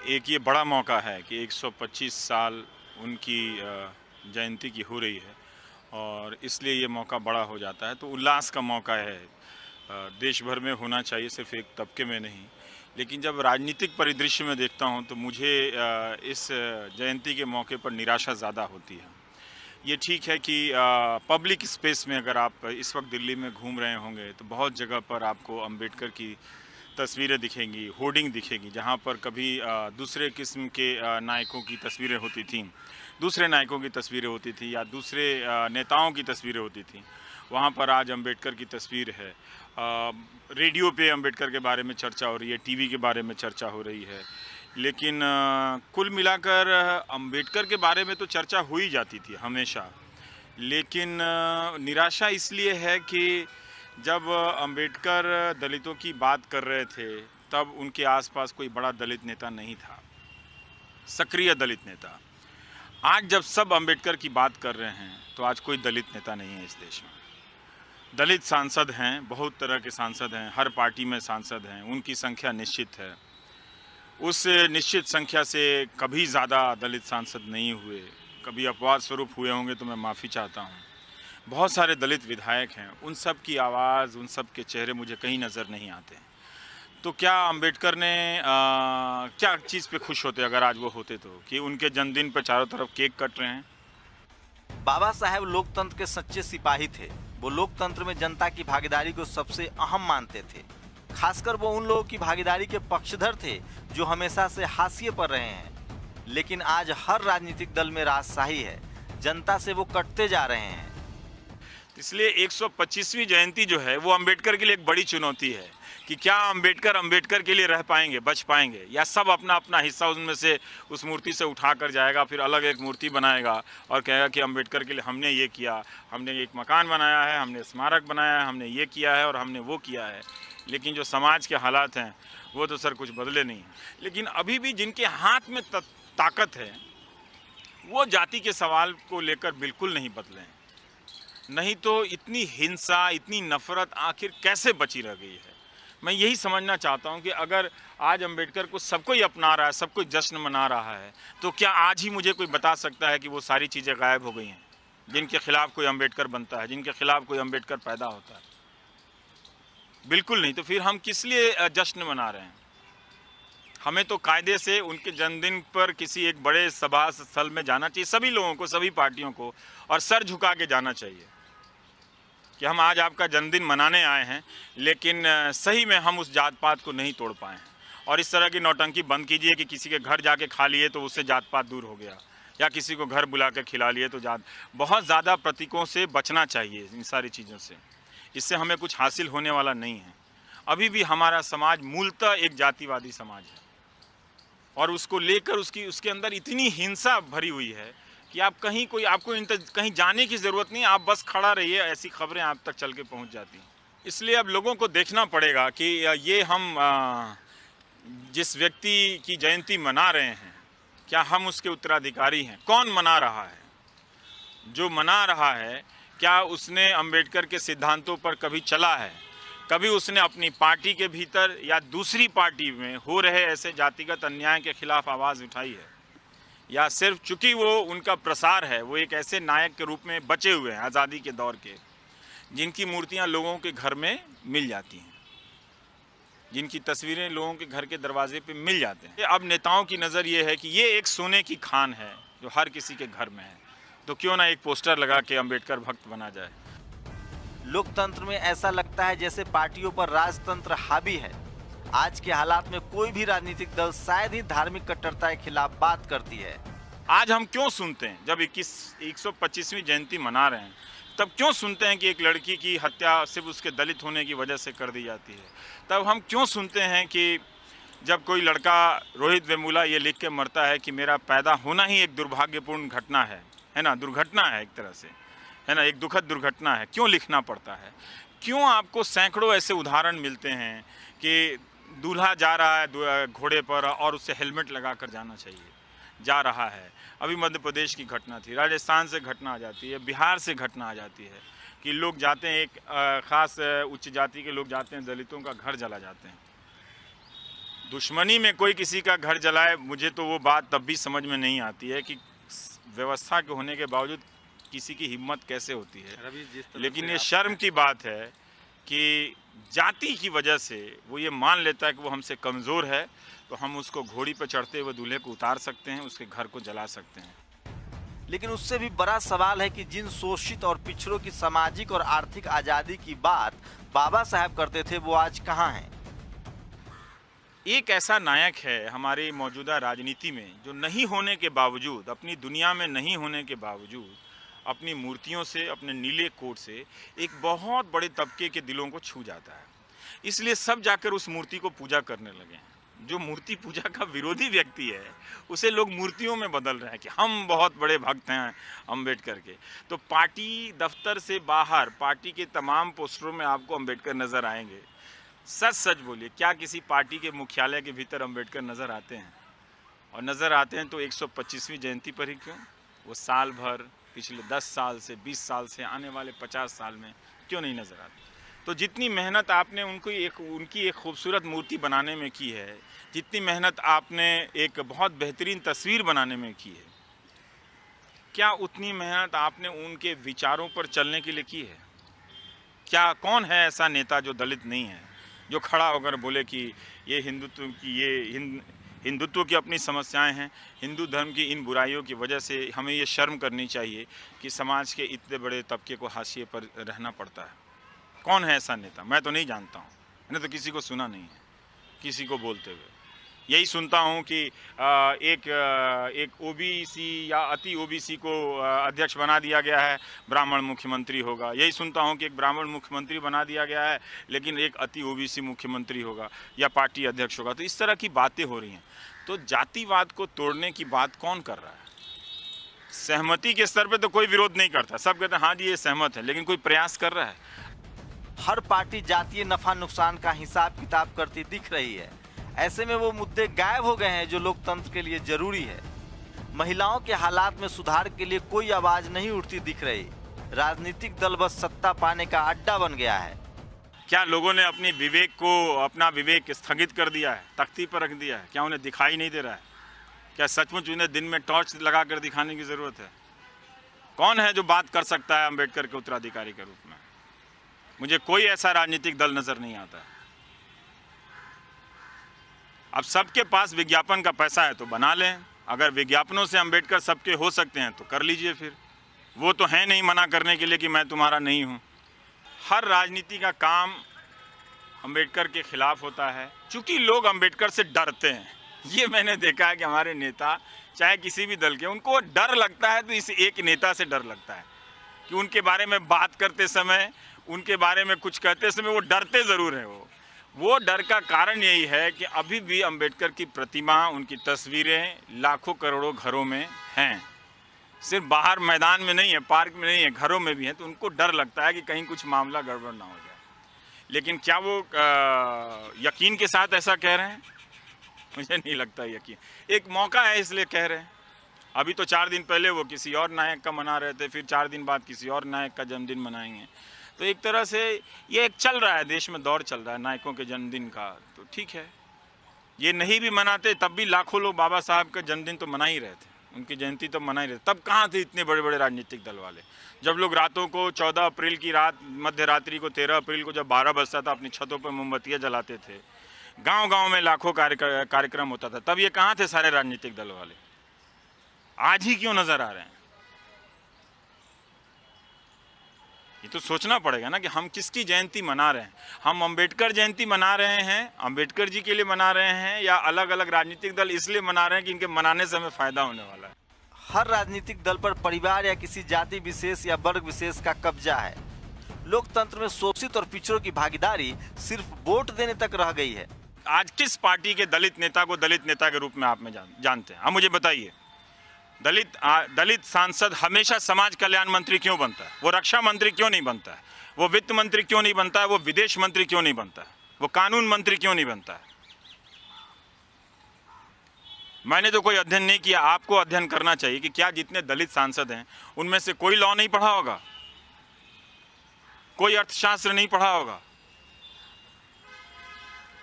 एक ये बड़ा मौका है कि 125 साल उनकी जयंती की हो रही है और इसलिए ये मौका बड़ा हो जाता है, तो उल्लास का मौका है। देश भर में होना चाहिए, सिर्फ एक तबके में नहीं। लेकिन जब राजनीतिक परिदृश्य में देखता हूँ तो मुझे इस जयंती के मौके पर निराशा ज़्यादा होती है। ये ठीक है कि पब्लिक स्पेस में अगर आप इस वक्त दिल्ली में घूम रहे होंगे तो बहुत जगह पर आपको अंबेडकर की तस्वीरें दिखेंगी, होर्डिंग दिखेगी, जहाँ पर कभी दूसरे किस्म के नायकों की तस्वीरें होती थीं, दूसरे नायकों की तस्वीरें होती थी या दूसरे नेताओं की तस्वीरें होती थीं, वहाँ पर आज अंबेडकर की तस्वीर है। रेडियो पे अंबेडकर के बारे में चर्चा हो रही है, टीवी के बारे में चर्चा हो रही है। लेकिन कुल मिलाकर अंबेडकर के बारे में तो चर्चा हो ही जाती थी हमेशा। लेकिन निराशा इसलिए है कि जब अंबेडकर दलितों की बात कर रहे थे, तब उनके आसपास कोई बड़ा दलित नेता नहीं था, सक्रिय दलित नेता। आज जब सब अंबेडकर की बात कर रहे हैं, तो आज कोई दलित नेता नहीं है इस देश में। दलित सांसद हैं, बहुत तरह के सांसद हैं, हर पार्टी में सांसद हैं, उनकी संख्या निश्चित है। उस निश्चित संख्या से कभी ज़्यादा दलित सांसद नहीं हुए, कभी अपवाद स्वरूप हुए होंगे तो मैं माफ़ी चाहता हूँ। बहुत सारे दलित विधायक हैं, उन सब की आवाज़, उन सब के चेहरे मुझे कहीं नज़र नहीं आते। तो क्या अंबेडकर ने क्या चीज़ पे खुश होते अगर आज वो होते तो, कि उनके जन्मदिन पर चारों तरफ केक कट रहे हैं? बाबा साहेब लोकतंत्र के सच्चे सिपाही थे। वो लोकतंत्र में जनता की भागीदारी को सबसे अहम मानते थे। खासकर वो उन लोगों की भागीदारी के पक्षधर थे जो हमेशा से हाशिए पर रहे हैं। लेकिन आज हर राजनीतिक दल में राजशाही है, जनता से वो कटते जा रहे हैं। इसलिए 125वीं जयंती जो है वो अंबेडकर के लिए एक बड़ी चुनौती है कि क्या अंबेडकर अंबेडकर के लिए रह पाएंगे, बच पाएंगे, या सब अपना अपना हिस्सा उनमें से उस मूर्ति से उठा कर जाएगा, फिर अलग एक मूर्ति बनाएगा और कहेगा कि अंबेडकर के लिए हमने ये किया, हमने एक मकान बनाया है, हमने स्मारक बनाया है, हमने ये किया है और हमने वो किया है। लेकिन जो समाज के हालात हैं वो तो सर कुछ बदले नहीं हैं। लेकिन अभी भी जिनके हाथ में ताकत है वो जाति के सवाल को लेकर बिल्कुल नहीं बदले हैं। नहीं तो इतनी हिंसा, इतनी नफरत आखिर कैसे बची रह गई है? मैं यही समझना चाहता हूँ कि अगर आज अंबेडकर को सब कोई अपना रहा है, सब कोई जश्न मना रहा है, तो क्या आज ही मुझे कोई बता सकता है कि वो सारी चीज़ें गायब हो गई हैं, जिनके खिलाफ कोई अंबेडकर बनता है, जिनके खिलाफ कोई अंबेडकर पैदा होता है? बिल्कुल नहीं। तो फिर हम किस लिए जश्न मना रहे हैं? हमें तो कायदे से उनके जन्मदिन पर किसी एक बड़े सभा स्थल में जाना चाहिए, सभी लोगों को, सभी पार्टियों को, और सर झुका के जाना चाहिए कि हम आज आपका जन्मदिन मनाने आए हैं, लेकिन सही में हम उस जात पात को नहीं तोड़ पाए हैं। और इस तरह की नौटंकी बंद कीजिए कि किसी के घर जाके खा लिए तो उससे जात पात दूर हो गया, या किसी को घर बुला कर खिला लिए तो बहुत ज़्यादा प्रतीकों से बचना चाहिए, इन सारी चीज़ों से। इससे हमें कुछ हासिल होने वाला नहीं है। अभी भी हमारा समाज मूलतः एक जातिवादी समाज है और उसको लेकर उसके अंदर इतनी हिंसा भरी हुई है कि आप कहीं कोई आपको कहीं जाने की ज़रूरत नहीं, आप बस खड़ा रहिए, ऐसी खबरें आप तक चल के पहुंच जाती हैं। इसलिए अब लोगों को देखना पड़ेगा कि ये हम जिस व्यक्ति की जयंती मना रहे हैं, क्या हम उसके उत्तराधिकारी हैं? कौन मना रहा है? जो मना रहा है, क्या उसने अंबेडकर के सिद्धांतों पर कभी चला है? कभी उसने अपनी पार्टी के भीतर या दूसरी पार्टी में हो रहे ऐसे जातिगत अन्याय के खिलाफ आवाज़ उठाई है? या सिर्फ चूंकि वो उनका प्रसार है, वो एक ऐसे नायक के रूप में बचे हुए हैं आज़ादी के दौर के, जिनकी मूर्तियां लोगों के घर में मिल जाती हैं, जिनकी तस्वीरें लोगों के घर के दरवाजे पे मिल जाते हैं। अब नेताओं की नज़र ये है कि ये एक सोने की खान है जो हर किसी के घर में है, तो क्यों ना एक पोस्टर लगा के अंबेडकर भक्त बना जाए। लोकतंत्र में ऐसा लगता है जैसे पार्टियों पर राजतंत्र हावी है। आज के हालात में कोई भी राजनीतिक दल शायद ही धार्मिक कट्टरता के खिलाफ बात करती है। आज हम क्यों सुनते हैं, जब 125वीं जयंती मना रहे हैं, तब क्यों सुनते हैं कि एक लड़की की हत्या सिर्फ उसके दलित होने की वजह से कर दी जाती है? तब हम क्यों सुनते हैं कि जब कोई लड़का रोहित वेमुला ये लिख के मरता है कि मेरा पैदा होना ही एक दुर्भाग्यपूर्ण घटना है ना, दुर्घटना है एक तरह से, है ना, एक दुखद दुर्घटना है, क्यों लिखना पड़ता है? क्यों आपको सैकड़ों ऐसे उदाहरण मिलते हैं कि दूल्हा जा रहा है घोड़े पर और उससे हेलमेट लगा कर जाना चाहिए, जा रहा है। अभी मध्य प्रदेश की घटना थी, राजस्थान से घटना आ जाती है, बिहार से घटना आ जाती है कि लोग जाते हैं, एक ख़ास उच्च जाति के लोग जाते हैं, दलितों का घर जला जाते हैं। दुश्मनी में कोई किसी का घर जलाए, मुझे तो वो बात तब भी समझ में नहीं आती है कि व्यवस्था के होने के बावजूद किसी की हिम्मत कैसे होती है। लेकिन ये शर्म की बात है कि जाति की वजह से वो ये मान लेता है कि वो हमसे कमज़ोर है, तो हम उसको घोड़ी पर चढ़ते हुए दूल्हे को उतार सकते हैं, उसके घर को जला सकते हैं। लेकिन उससे भी बड़ा सवाल है कि जिन शोषित और पिछड़ों की सामाजिक और आर्थिक आज़ादी की बात बाबा साहब करते थे, वो आज कहाँ हैं? एक ऐसा नायक है हमारी मौजूदा राजनीति में जो नहीं होने के बावजूद, अपनी दुनिया में नहीं होने के बावजूद, अपनी मूर्तियों से, अपने नीले कोट से एक बहुत बड़े तबके के दिलों को छू जाता है। इसलिए सब जाकर उस मूर्ति को पूजा करने लगे हैं। जो मूर्ति पूजा का विरोधी व्यक्ति है, उसे लोग मूर्तियों में बदल रहे हैं कि हम बहुत बड़े भक्त हैं अम्बेडकर के। तो पार्टी दफ्तर से बाहर पार्टी के तमाम पोस्टरों में आपको अम्बेडकर नज़र आएंगे। सच सच बोलिए, क्या किसी पार्टी के मुख्यालय के भीतर अम्बेडकर नज़र आते हैं? और नज़र आते हैं तो 125वीं जयंती पर ही क्यों? वो साल भर, पिछले 10 साल से, 20 साल से, आने वाले 50 साल में क्यों नहीं नज़र आते? तो जितनी मेहनत आपने उनकी एक खूबसूरत मूर्ति बनाने में की है, जितनी मेहनत आपने एक बहुत बेहतरीन तस्वीर बनाने में की है, क्या उतनी मेहनत आपने उनके विचारों पर चलने के लिए की है? क्या कौन है ऐसा नेता जो दलित नहीं है, जो खड़ा होकर बोले कि ये हिंदुत्व की अपनी समस्याएं हैं, हिंदू धर्म की इन बुराइयों की वजह से हमें ये शर्म करनी चाहिए कि समाज के इतने बड़े तबके को हाशिए पर रहना पड़ता है? कौन है ऐसा नेता? मैं तो नहीं जानता हूँ, मैंने तो किसी को सुना नहीं है किसी को बोलते हुए। यही सुनता हूँ कि एक ओबीसी या अति ओबीसी को अध्यक्ष बना दिया गया है, ब्राह्मण मुख्यमंत्री होगा। यही सुनता हूँ कि एक ब्राह्मण मुख्यमंत्री बना दिया गया है, लेकिन एक अति ओबीसी मुख्यमंत्री होगा या पार्टी अध्यक्ष होगा। तो इस तरह की बातें हो रही हैं। तो जातिवाद को तोड़ने की बात कौन कर रहा है? सहमति के स्तर पर तो कोई विरोध नहीं करता, सब कहते हैं हाँ जी ये सहमत है, लेकिन कोई प्रयास कर रहा है? हर पार्टी जातीय नफा नुकसान का हिसाब किताब करती दिख रही है। ऐसे में वो मुद्दे गायब हो गए हैं जो लोकतंत्र के लिए जरूरी है। महिलाओं के हालात में सुधार के लिए कोई आवाज नहीं उठती दिख रही। राजनीतिक दल बस सत्ता पाने का अड्डा बन गया है। क्या लोगों ने अपना विवेक स्थगित कर दिया है, तख्ती पर रख दिया है? क्या उन्हें दिखाई नहीं दे रहा है? क्या सचमुच उन्हें दिन में टॉर्च लगा कर दिखाने की जरूरत है? कौन है जो बात कर सकता है अम्बेडकर के उत्तराधिकारी के रूप में? मुझे कोई ऐसा राजनीतिक दल नजर नहीं आता है। अब सबके पास विज्ञापन का पैसा है तो बना लें। अगर विज्ञापनों से अम्बेडकर सबके हो सकते हैं तो कर लीजिए। फिर वो तो है नहीं मना करने के लिए कि मैं तुम्हारा नहीं हूँ। हर राजनीति का काम अम्बेडकर के खिलाफ होता है, क्योंकि लोग अम्बेडकर से डरते हैं। ये मैंने देखा है कि हमारे नेता चाहे किसी भी दल के, उनको डर लगता है तो इस एक नेता से डर लगता है कि उनके बारे में बात करते समय, उनके बारे में कुछ कहते समय वो डरते ज़रूर हैं। वो डर का कारण यही है कि अभी भी अम्बेडकर की प्रतिमा, उनकी तस्वीरें लाखों करोड़ों घरों में हैं। सिर्फ बाहर मैदान में नहीं है, पार्क में नहीं है, घरों में भी है। तो उनको डर लगता है कि कहीं कुछ मामला गड़बड़ ना हो जाए। लेकिन क्या वो यकीन के साथ ऐसा कह रहे हैं? मुझे नहीं लगता यकीन। एक मौका है इसलिए कह रहे हैं। अभी तो 4 दिन पहले वो किसी और नायक का मना रहे थे, फिर 4 दिन बाद किसी और नायक का जन्मदिन मनाएंगे। तो एक तरह से ये एक चल रहा है, देश में दौर चल रहा है नायकों के जन्मदिन का। तो ठीक है, ये नहीं भी मनाते तब भी लाखों लोग बाबा साहब का जन्मदिन तो मना ही रहे थे, उनकी जयंती तो मना ही रहे थे। तब कहाँ थे इतने बड़े बड़े राजनीतिक दल वाले? जब लोग रातों को 14 अप्रैल की रात, मध्य रात्रि को 13 अप्रैल को जब 12 बजता था, अपनी छतों पर मोमबत्तियाँ जलाते थे, गाँव में लाखों कार्यक्रम होता था, तब ये कहाँ थे सारे राजनीतिक दल वाले? आज ही क्यों नजर आ रहे हैं? ये तो सोचना पड़ेगा ना कि हम किसकी जयंती मना रहे हैं। हम अम्बेडकर जयंती मना रहे हैं, अम्बेडकर जी के लिए मना रहे हैं, या अलग अलग राजनीतिक दल इसलिए मना रहे हैं कि इनके मनाने से हमें फायदा होने वाला है? हर राजनीतिक दल पर परिवार या किसी जाति विशेष या वर्ग विशेष का कब्जा है। लोकतंत्र में शोषित और पिछड़ों की भागीदारी सिर्फ वोट देने तक रह गई है। आज किस पार्टी के दलित नेता को दलित नेता के रूप में आप में जानते हैं? आप मुझे बताइए। दलित सांसद हमेशा समाज कल्याण मंत्री क्यों बनता है? वो रक्षा मंत्री क्यों नहीं बनता है? वो वित्त मंत्री क्यों नहीं बनता है? वो विदेश मंत्री क्यों नहीं बनता है? वो कानून मंत्री क्यों नहीं बनता है? मैंने तो कोई अध्ययन नहीं किया, आपको अध्ययन करना चाहिए कि क्या जितने दलित सांसद हैं उनमें से कोई लॉ नहीं पढ़ा होगा, कोई अर्थशास्त्र नहीं पढ़ा होगा,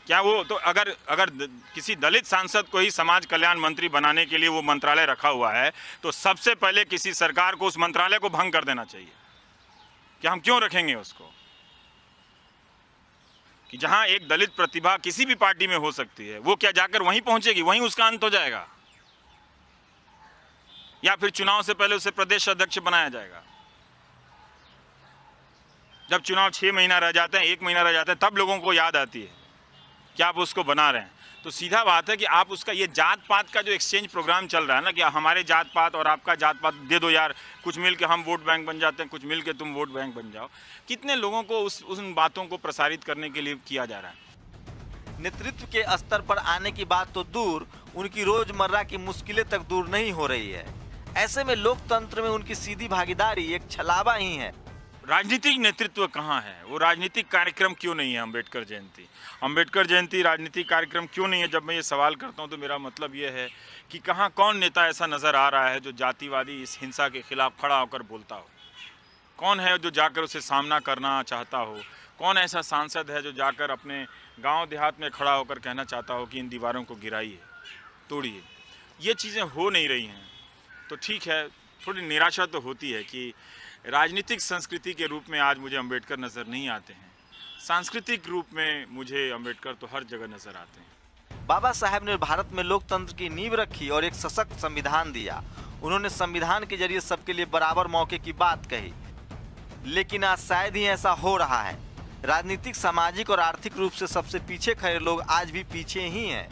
क्या वो तो अगर अगर किसी दलित सांसद को ही समाज कल्याण मंत्री बनाने के लिए वो मंत्रालय रखा हुआ है तो सबसे पहले किसी सरकार को उस मंत्रालय को भंग कर देना चाहिए कि हम क्यों रखेंगे उसको, कि जहां एक दलित प्रतिभा किसी भी पार्टी में हो सकती है वो क्या जाकर वहीं पहुंचेगी, वहीं उसका अंत हो जाएगा, या फिर चुनाव से पहले उसे प्रदेश अध्यक्ष बनाया जाएगा। जब चुनाव 6 महीना रह जाते हैं, 1 महीना रह जाता है, तब लोगों को याद आती है कि आप उसको बना रहे हैं। तो सीधा बात है कि आप उसका ये जात पात का जो एक्सचेंज प्रोग्राम चल रहा है ना, कि हमारे जात पात और आपका जात पात दे दो यार, कुछ मिल के हम वोट बैंक बन जाते हैं, कुछ मिल के तुम वोट बैंक बन जाओ, कितने लोगों को उन बातों को प्रसारित करने के लिए किया जा रहा है। नेतृत्व के स्तर पर आने की बात तो दूर, उनकी रोजमर्रा की मुश्किलें तक दूर नहीं हो रही है। ऐसे में लोकतंत्र में उनकी सीधी भागीदारी एक छलावा ही है। राजनीतिक नेतृत्व कहाँ है, वो राजनीतिक कार्यक्रम क्यों नहीं है अम्बेडकर जयंती राजनीतिक कार्यक्रम क्यों नहीं है। जब मैं ये सवाल करता हूँ तो मेरा मतलब ये है कि कहाँ कौन नेता ऐसा नज़र आ रहा है जो जातिवादी इस हिंसा के खिलाफ खड़ा होकर बोलता हो, कौन है जो जाकर उसे सामना करना चाहता हो, कौन ऐसा सांसद है जो जाकर अपने गांव देहात में खड़ा होकर कहना चाहता हो कि इन दीवारों को गिराइए, तोड़िए। ये चीज़ें हो नहीं रही हैं। तो ठीक है, थोड़ी निराशा तो होती है कि राजनीतिक संस्कृति के रूप में आज मुझे अम्बेडकर नज़र नहीं आते हैं, सांस्कृतिक रूप में मुझे अम्बेडकर तो हर जगह नज़र आते हैं। बाबा साहेब ने भारत में लोकतंत्र की नींव रखी और एक सशक्त संविधान दिया। उन्होंने संविधान के जरिए सबके लिए बराबर मौके की बात कही, लेकिन आज शायद ही ऐसा हो रहा है। राजनीतिक, सामाजिक और आर्थिक रूप से सबसे पीछे खड़े लोग आज भी पीछे ही हैं।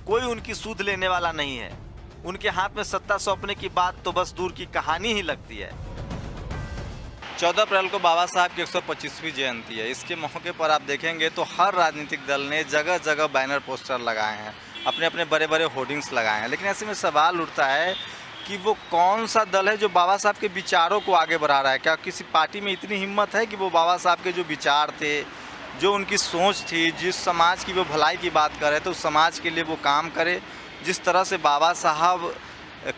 कोई उनकी सूध लेने वाला नहीं है। उनके हाथ में सत्ता सौंपने की बात तो बस दूर की कहानी ही लगती है। 14 अप्रैल को बाबा साहब की 125वीं जयंती है। इसके मौके पर आप देखेंगे तो हर राजनीतिक दल ने जगह जगह बैनर पोस्टर लगाए हैं, अपने अपने बड़े बड़े होर्डिंग्स लगाए हैं। लेकिन ऐसे में सवाल उठता है कि वो कौन सा दल है जो बाबा साहब के विचारों को आगे बढ़ा रहा है। क्या किसी पार्टी में इतनी हिम्मत है कि वो बाबा साहब के जो विचार थे, जो उनकी सोच थी, जिस समाज की वो भलाई की बात कर रहे थे, उस समाज के लिए वो काम करे। जिस तरह से बाबा साहब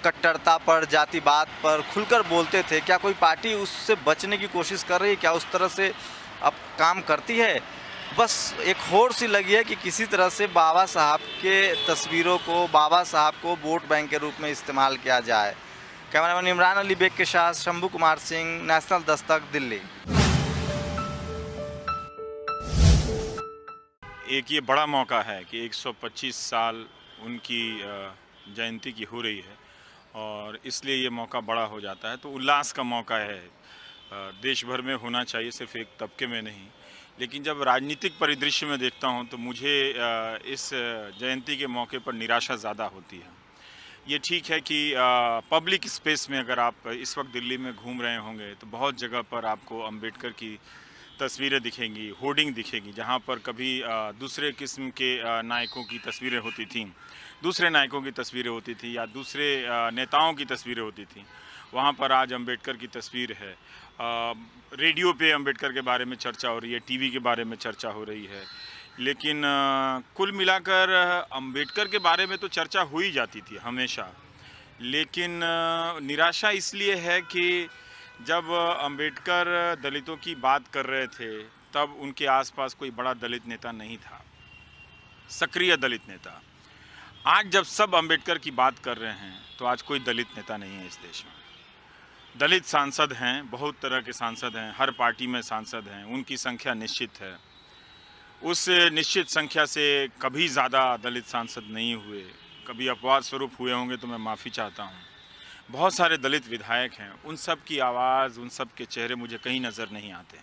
कट्टरता पर, जातिवाद पर खुलकर बोलते थे, क्या कोई पार्टी उससे बचने की कोशिश कर रही है? क्या उस तरह से अब काम करती है? बस एक होड़ सी लगी है कि किसी तरह से बाबा साहब के तस्वीरों को, बाबा साहब को वोट बैंक के रूप में इस्तेमाल किया जाए। कैमरामैन इमरान अली बेग के साथ शंभू कुमार सिंह, नेशनल दस्तक, दिल्ली। एक ये बड़ा मौका है कि 125 साल उनकी जयंती की हो रही है और इसलिए ये मौका बड़ा हो जाता है। तो उल्लास का मौका है, देश भर में होना चाहिए, सिर्फ एक तबके में नहीं। लेकिन जब राजनीतिक परिदृश्य में देखता हूँ तो मुझे इस जयंती के मौके पर निराशा ज़्यादा होती है। ये ठीक है कि पब्लिक स्पेस में अगर आप इस वक्त दिल्ली में घूम रहे होंगे तो बहुत जगह पर आपको अम्बेडकर की तस्वीरें दिखेंगी, होर्डिंग दिखेगी, जहाँ पर कभी दूसरे किस्म के नायकों की तस्वीरें होती थीं, दूसरे नायकों की तस्वीरें होती थी या दूसरे नेताओं की तस्वीरें होती थी, वहाँ पर आज अम्बेडकर की तस्वीर है। रेडियो पे अम्बेडकर के बारे में चर्चा हो रही है, टीवी के बारे में चर्चा हो रही है, लेकिन कुल मिलाकर अम्बेडकर के बारे में तो चर्चा हो ही जाती थी हमेशा। लेकिन निराशा इसलिए है कि जब अम्बेडकर दलितों की बात कर रहे थे तब उनके आसपास कोई बड़ा दलित नेता नहीं था, सक्रिय दलित नेता। आज जब सब अम्बेडकर की बात कर रहे हैं तो आज कोई दलित नेता नहीं है इस देश में। दलित सांसद हैं, बहुत तरह के सांसद हैं, हर पार्टी में सांसद हैं, उनकी संख्या निश्चित है। उस निश्चित संख्या से कभी ज़्यादा दलित सांसद नहीं हुए, कभी अपवाद स्वरूप हुए होंगे तो मैं माफ़ी चाहता हूँ। बहुत सारे दलित विधायक हैं, उन सब की आवाज़, उन सब के चेहरे मुझे कहीं नज़र नहीं आते।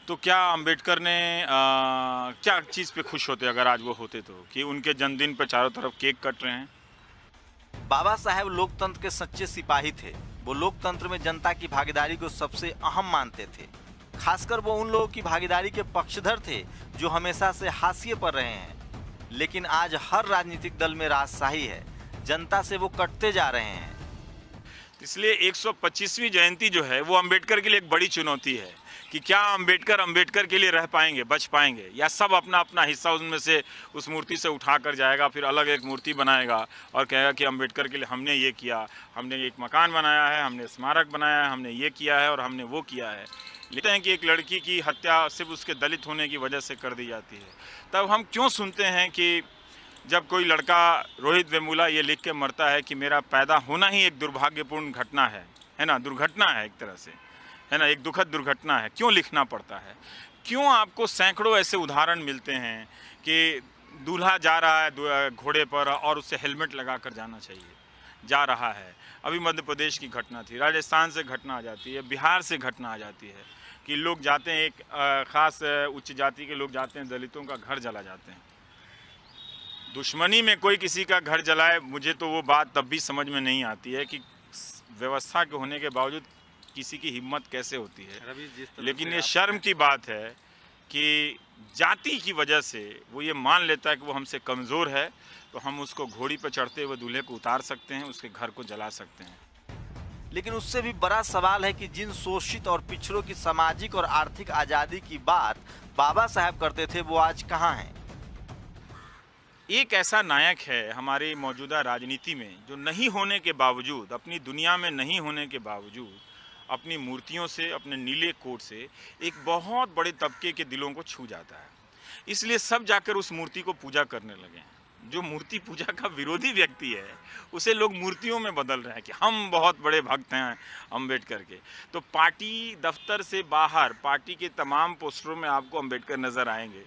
तो क्या अम्बेडकर ने क्या चीज़ पे खुश होते अगर आज वो होते तो, कि उनके जन्मदिन पर चारों तरफ केक कट रहे हैं? बाबा साहेब लोकतंत्र के सच्चे सिपाही थे। वो लोकतंत्र में जनता की भागीदारी को सबसे अहम मानते थे। खासकर वो उन लोगों की भागीदारी के पक्षधर थे जो हमेशा से हाशिए पर रहे हैं। लेकिन आज हर राजनीतिक दल में राजशाही है, जनता से वो कटते जा रहे हैं। इसलिए 125वीं जयंती जो है वो अम्बेडकर के लिए एक बड़ी चुनौती है कि क्या अंबेडकर के लिए रह पाएंगे, बच पाएंगे, या सब अपना अपना हिस्सा उनमें से उस मूर्ति से उठा कर जाएगा, फिर अलग एक मूर्ति बनाएगा और कहेगा कि अंबेडकर के लिए हमने ये किया, हमने एक मकान बनाया है, हमने स्मारक बनाया है, हमने ये किया है और हमने वो किया है। लिखते हैं कि एक लड़की की हत्या सिर्फ उसके दलित होने की वजह से कर दी जाती है। तब हम क्यों सुनते हैं कि जब कोई लड़का रोहित वेमुला ये लिख के मरता है कि मेरा पैदा होना ही एक दुर्भाग्यपूर्ण घटना है ना, दुर्घटना है एक तरह से, है ना, एक दुखद दुर्घटना है, क्यों लिखना पड़ता है? क्यों आपको सैकड़ों ऐसे उदाहरण मिलते हैं कि दूल्हा जा रहा है घोड़े पर और उससे हेलमेट लगा कर जाना चाहिए, जा रहा है। अभी मध्य प्रदेश की घटना थी, राजस्थान से घटना आ जाती है, बिहार से घटना आ जाती है कि लोग जाते हैं, एक ख़ास उच्च जाति के लोग जाते हैं, दलितों का घर जला जाते हैं। दुश्मनी में कोई किसी का घर जलाए, मुझे तो वो बात तब भी समझ में नहीं आती है कि व्यवस्था के होने के बावजूद किसी की हिम्मत कैसे होती है। लेकिन ये शर्म की बात है कि जाति की वजह से वो ये मान लेता है कि वो हमसे कमज़ोर है, तो हम उसको घोड़ी पर चढ़ते हुए दूल्हे को उतार सकते हैं, उसके घर को जला सकते हैं। लेकिन उससे भी बड़ा सवाल है कि जिन शोषित और पिछड़ों की सामाजिक और आर्थिक आज़ादी की बात बाबा साहब करते थे, वो आज कहाँ हैं? एक ऐसा नायक है हमारी मौजूदा राजनीति में जो नहीं होने के बावजूद, अपनी दुनिया में नहीं होने के बावजूद, अपनी मूर्तियों से, अपने नीले कोट से एक बहुत बड़े तबके के दिलों को छू जाता है। इसलिए सब जाकर उस मूर्ति को पूजा करने लगे हैं। जो मूर्ति पूजा का विरोधी व्यक्ति है उसे लोग मूर्तियों में बदल रहे हैं कि हम बहुत बड़े भक्त हैं अंबेडकर के। तो पार्टी दफ्तर से बाहर पार्टी के तमाम पोस्टरों में आपको अंबेडकर नज़र आएंगे।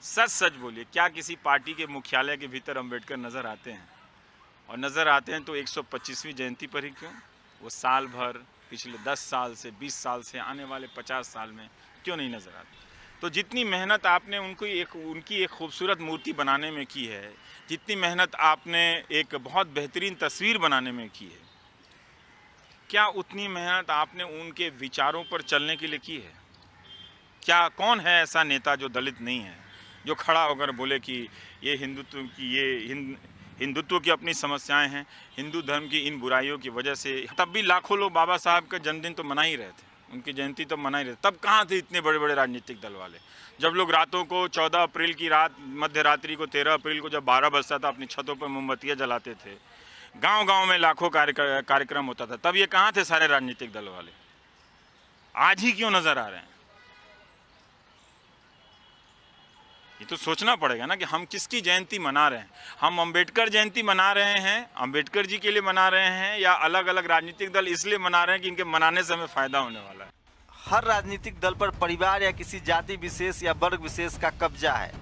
सच सच बोलिए, क्या किसी पार्टी के मुख्यालय के भीतर अंबेडकर नज़र आते हैं? और नज़र आते हैं तो 125वीं जयंती पर ही क्यों? वो साल भर, पिछले 10 साल से, 20 साल से, आने वाले 50 साल में क्यों नहीं नज़र आते? तो जितनी मेहनत आपने उनकी एक खूबसूरत मूर्ति बनाने में की है, जितनी मेहनत आपने एक बहुत बेहतरीन तस्वीर बनाने में की है, क्या उतनी मेहनत आपने उनके विचारों पर चलने के लिए की है? क्या कौन है ऐसा नेता जो दलित नहीं है, जो खड़ा होकर बोले कि ये हिंदुत्व की अपनी समस्याएं हैं, हिंदू धर्म की इन बुराइयों की वजह से? तब भी लाखों लोग बाबा साहब का जन्मदिन तो मना ही रहे थे, उनकी जयंती तो मना ही रहे। तब कहाँ थे इतने बड़े बड़े राजनीतिक दल वाले? जब लोग रातों को 14 अप्रैल की रात, मध्य रात्रि को 13 अप्रैल को जब 12 बजता था, अपनी छतों पर मोमबत्तियाँ जलाते थे, गांव-गांव में लाखों कार्यक्रम होता था, तब ये कहाँ थे सारे राजनीतिक दल वाले? आज ही क्यों नजर आ रहे हैं? ये तो सोचना पड़ेगा ना कि हम किसकी जयंती मना रहे हैं। हम अंबेडकर जयंती मना रहे हैं, अंबेडकर जी के लिए मना रहे हैं, या अलग अलग राजनीतिक दल इसलिए मना रहे हैं कि इनके मनाने से हमें फायदा होने वाला है? हर राजनीतिक दल पर परिवार या किसी जाति विशेष या वर्ग विशेष का कब्जा है।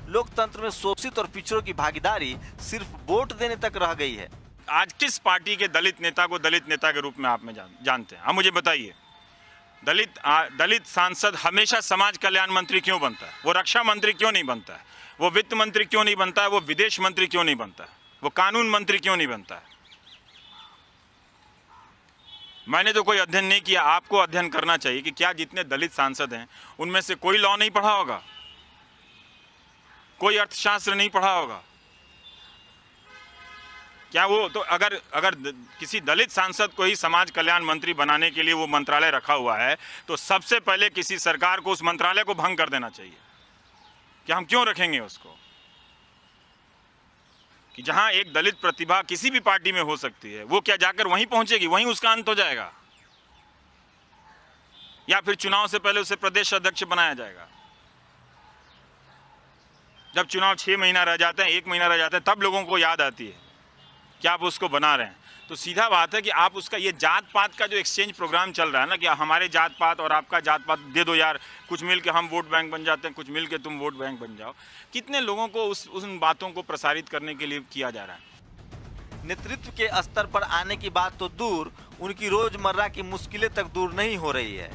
लोकतंत्र में शोषित और पिछड़ों की भागीदारी सिर्फ वोट देने तक रह गई है। आज किस पार्टी के दलित नेता को दलित नेता के रूप में आप में जानते हैं? आप मुझे बताइए। दलित सांसद हमेशा समाज कल्याण मंत्री क्यों बनता है? वो रक्षा मंत्री क्यों नहीं बनता है? वो वित्त मंत्री क्यों नहीं बनता है? वो विदेश मंत्री क्यों नहीं बनता है? वो कानून मंत्री क्यों नहीं बनता है? मैंने तो कोई अध्ययन नहीं किया, आपको अध्ययन करना चाहिए कि क्या जितने दलित सांसद हैं उनमें से कोई लॉ नहीं पढ़ा होगा, कोई अर्थशास्त्र नहीं पढ़ा होगा? क्या वो तो अगर किसी दलित सांसद को ही समाज कल्याण मंत्री बनाने के लिए वो मंत्रालय रखा हुआ है, तो सबसे पहले किसी सरकार को उस मंत्रालय को भंग कर देना चाहिए। कि हम क्यों रखेंगे उसको? कि जहां एक दलित प्रतिभा किसी भी पार्टी में हो सकती है, वो क्या जाकर वहीं पहुंचेगी, वहीं उसका अंत हो जाएगा? या फिर चुनाव से पहले उसे प्रदेश अध्यक्ष बनाया जाएगा? जब चुनाव 6 महीना रह जाते हैं, 1 महीना रह जाता है, तब लोगों को याद आती है कि आप उसको बना रहे हैं। तो सीधा बात है कि आप उसका ये जात पात का जो एक्सचेंज प्रोग्राम चल रहा है ना, कि हमारे जात पात और आपका जात पात दे दो यार, कुछ मिल के हम वोट बैंक बन जाते हैं, कुछ मिल के तुम वोट बैंक बन जाओ, कितने लोगों को उन बातों को प्रसारित करने के लिए किया जा रहा है? नेतृत्व के स्तर पर आने की बात तो दूर, उनकी रोजमर्रा की मुश्किलें तक दूर नहीं हो रही है।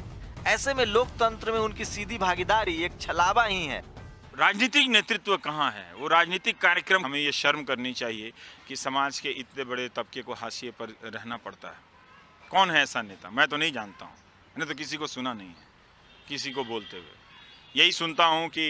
ऐसे में लोकतंत्र में उनकी सीधी भागीदारी एक छलावा ही है। राजनीतिक नेतृत्व कहाँ है? वो राजनीतिक कार्यक्रम, हमें ये शर्म करनी चाहिए कि समाज के इतने बड़े तबके को हाशिए पर रहना पड़ता है। कौन है ऐसा नेता? मैं तो नहीं जानता हूँ, मैंने तो किसी को सुना नहीं है किसी को बोलते हुए यही सुनता हूँ कि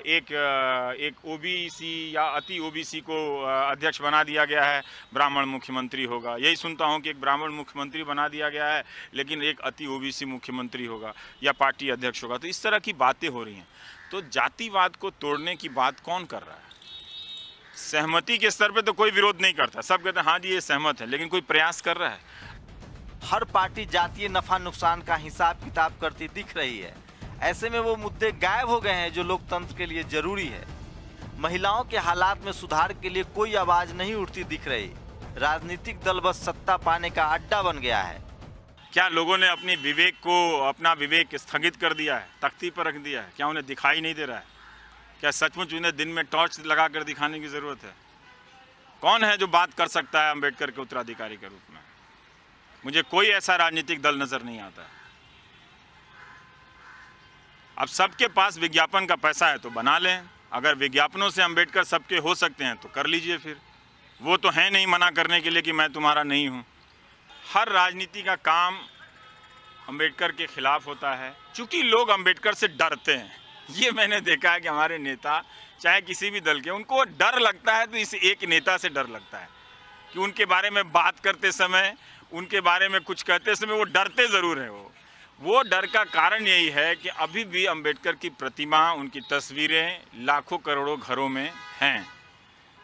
एक ओबीसी या अति ओबीसी को अध्यक्ष बना दिया गया है, ब्राह्मण मुख्यमंत्री होगा। यही सुनता हूँ कि एक ब्राह्मण मुख्यमंत्री बना दिया गया है, लेकिन एक अति ओबीसी मुख्यमंत्री होगा या पार्टी अध्यक्ष होगा। तो इस तरह की बातें हो रही हैं। तो जातिवाद को तोड़ने की बात कौन कर रहा है? सहमति के स्तर पे तो कोई विरोध नहीं करता, सब कहते हैं हाँ जी ये सहमत है, लेकिन कोई प्रयास कर रहा है? हर पार्टी जातीय नफा नुकसान का हिसाब किताब करती दिख रही है। ऐसे में वो मुद्दे गायब हो गए हैं जो लोकतंत्र के लिए जरूरी है। महिलाओं के हालात में सुधार के लिए कोई आवाज नहीं उठती दिख रही। राजनीतिक दल बस सत्ता पाने का अड्डा बन गया है। क्या लोगों ने अपना विवेक स्थगित कर दिया है, तख्ती पर रख दिया है? क्या उन्हें दिखाई नहीं दे रहा है? क्या सचमुच उन्हें दिन में टॉर्च लगा कर दिखाने की जरूरत है? कौन है जो बात कर सकता है अम्बेडकर के उत्तराधिकारी के रूप में? मुझे कोई ऐसा राजनीतिक दल नजर नहीं आता है। अब सबके पास विज्ञापन का पैसा है तो बना लें। अगर विज्ञापनों से अम्बेडकर सबके हो सकते हैं तो कर लीजिए। फिर वो तो है नहीं मना करने के लिए कि मैं तुम्हारा नहीं हूँ। हर राजनीति का काम अम्बेडकर के खिलाफ होता है, क्योंकि लोग अम्बेडकर से डरते हैं। ये मैंने देखा है कि हमारे नेता चाहे किसी भी दल के, उनको डर लगता है तो इस एक नेता से डर लगता है कि उनके बारे में बात करते समय, उनके बारे में कुछ कहते समय वो डरते ज़रूर हैं। वो डर का कारण यही है कि अभी भी अम्बेडकर की प्रतिमा, उनकी तस्वीरें लाखों करोड़ों घरों में हैं।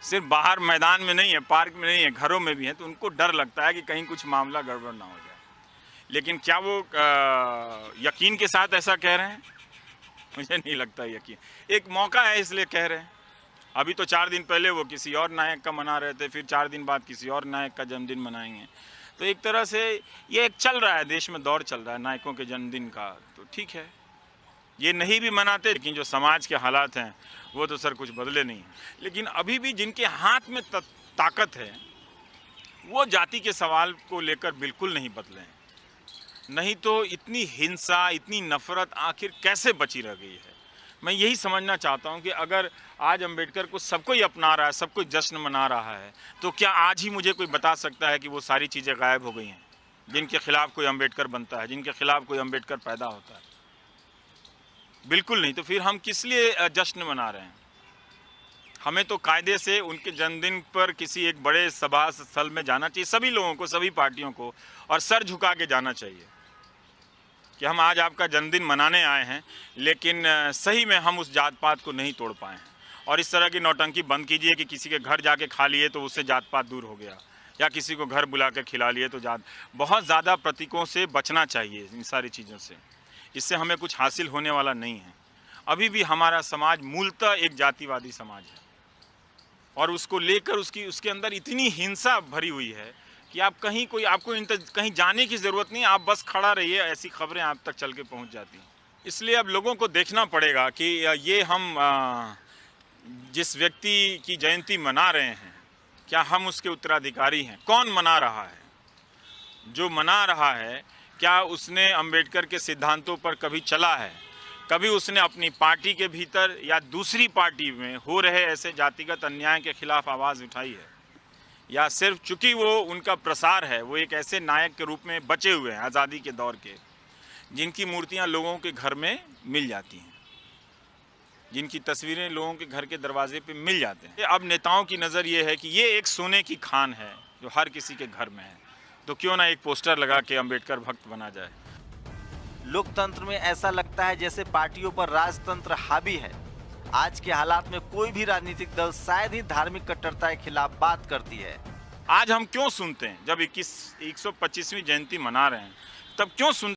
सिर्फ बाहर मैदान में नहीं है, पार्क में नहीं है, घरों में भी है। तो उनको डर लगता है कि कहीं कुछ मामला गड़बड़ ना हो जाए। लेकिन क्या वो यकीन के साथ ऐसा कह रहे हैं? मुझे नहीं लगता यकीन। एक मौका है इसलिए कह रहे हैं। अभी तो 4 दिन पहले वो किसी और नायक का मना रहे थे, फिर 4 दिन बाद किसी और नायक का जन्मदिन मनाएंगे। तो एक तरह से ये एक चल रहा है, देश में दौर चल रहा है नायकों के जन्मदिन का। तो ठीक है, ये नहीं भी मनाते, लेकिन जो समाज के हालात हैं वो तो सर कुछ बदले नहीं हैं। लेकिन अभी भी जिनके हाथ में ताकत है वो जाति के सवाल को लेकर बिल्कुल नहीं बदले हैं। नहीं तो इतनी हिंसा, इतनी नफरत आखिर कैसे बची रह गई है? मैं यही समझना चाहता हूं कि अगर आज अम्बेडकर को सब कोई अपना रहा है, सब कोई जश्न मना रहा है, तो क्या आज ही मुझे कोई बता सकता है कि वो सारी चीज़ें गायब हो गई हैं जिनके खिलाफ कोई अम्बेडकर बनता है, जिनके खिलाफ कोई अम्बेडकर पैदा होता है? बिल्कुल नहीं। तो फिर हम किस लिए जश्न मना रहे हैं? हमें तो कायदे से उनके जन्मदिन पर किसी एक बड़े सभा स्थल में जाना चाहिए, सभी लोगों को, सभी पार्टियों को, और सर झुका के जाना चाहिए कि हम आज आपका जन्मदिन मनाने आए हैं, लेकिन सही में हम उस जात पात को नहीं तोड़ पाए हैं। और इस तरह की नौटंकी बंद कीजिए कि किसी के घर जाके खा लिए तो उससे जात पात दूर हो गया, या किसी को घर बुला कर खिला लिए तो बहुत ज़्यादा प्रतीकों से बचना चाहिए, इन सारी चीज़ों से। इससे हमें कुछ हासिल होने वाला नहीं है। अभी भी हमारा समाज मूलतः एक जातिवादी समाज है, और उसको लेकर उसके अंदर इतनी हिंसा भरी हुई है कि आप आपको कहीं जाने की ज़रूरत नहीं, आप बस खड़ा रहिए, ऐसी खबरें आप तक चल के पहुँच जाती हैं। इसलिए अब लोगों को देखना पड़ेगा कि ये हम जिस व्यक्ति की जयंती मना रहे हैं, क्या हम उसके उत्तराधिकारी हैं? कौन मना रहा है? जो मना रहा है, क्या उसने अम्बेडकर के सिद्धांतों पर कभी चला है? कभी उसने अपनी पार्टी के भीतर या दूसरी पार्टी में हो रहे ऐसे जातिगत अन्याय के खिलाफ आवाज़ उठाई है? या सिर्फ चूँकि वो उनका प्रसार है, वो एक ऐसे नायक के रूप में बचे हुए हैं आज़ादी के दौर के, जिनकी मूर्तियां लोगों के घर में मिल जाती हैं, जिनकी तस्वीरें लोगों के घर के दरवाजे पे मिल जाते हैं? अब नेताओं की नज़र ये है कि ये एक सोने की खान है जो हर किसी के घर में है, तो क्यों ना एक पोस्टर लगा के अम्बेडकर भक्त बना जाए। लोकतंत्र में ऐसा लगता है जैसे पार्टियों पर राजतंत्र हावी है। आज के हालात में कोई भी राजनीतिक दल शायद ही धार्मिक कट्टरता के खिलाफ बात करती है। आज हम क्यों सुनते हैं, जब 125वीं जयंती मना रहे हैं, तब क्यों सुनते